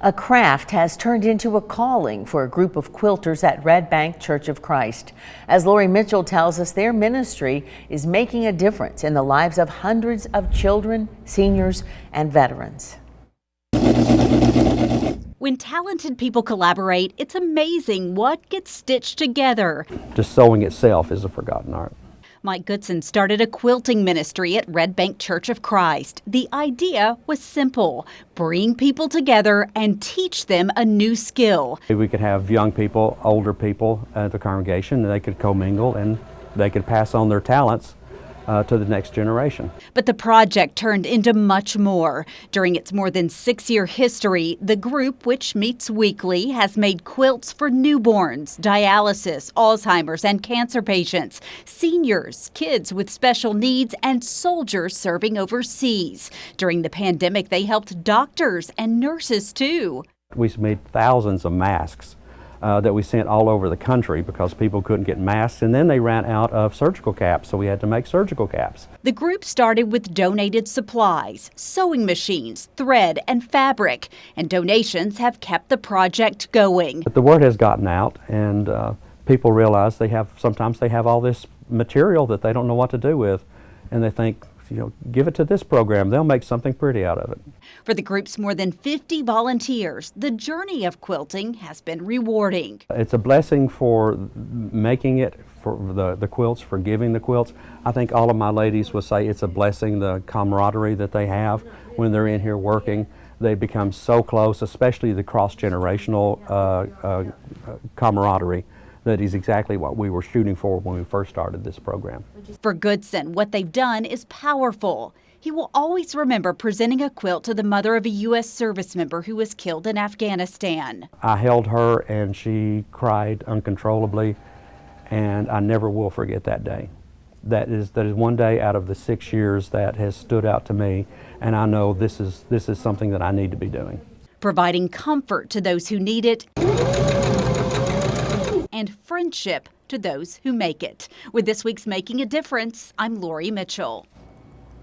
A craft has turned into a calling for a group of quilters at Red Bank Church of Christ. As Lori Mitchell tells us, their ministry is making a difference in the lives of hundreds of children, seniors, and veterans. When talented people collaborate, it's amazing what gets stitched together. Just sewing itself is a forgotten art. Mike Goodson started a quilting ministry at Red Bank Church of Christ. The idea was simple: bring people together and teach them a new skill. We could have young people, older people at the congregation, and they could commingle and they could pass on their talents to the next generation. But the project turned into much more. During its more than 6-year history, the group, which meets weekly, has made quilts for newborns, dialysis, Alzheimer's, and cancer patients, seniors, kids with special needs, and soldiers serving overseas. During the pandemic, they helped doctors and nurses too. We made thousands of masks that we sent all over the country because people couldn't get masks, and then they ran out of surgical caps, so we had to make surgical caps. The group started with donated supplies, sewing machines, thread, and fabric, and donations have kept the project going. But the word has gotten out, and people realize sometimes they have all this material that they don't know what to do with, and they think, give it to this program, they'll make something pretty out of it. For the group's more than 50 volunteers, the journey of quilting has been rewarding. It's a blessing for making it, for the quilts, for giving the quilts. I think all of my ladies would say it's a blessing, the camaraderie that they have when they're in here working. They become so close, especially the cross-generational camaraderie. That is exactly what we were shooting for when we first started this program. For Goodson, what they've done is powerful. He will always remember presenting a quilt to the mother of a U.S. service member who was killed in Afghanistan. I held her and she cried uncontrollably, and I never will forget that day. That is one day out of the 6 years that has stood out to me, and I know this is something that I need to be doing. Providing comfort to those who need it, and friendship to those who make it. With this week's Making a Difference, I'm Lori Mitchell.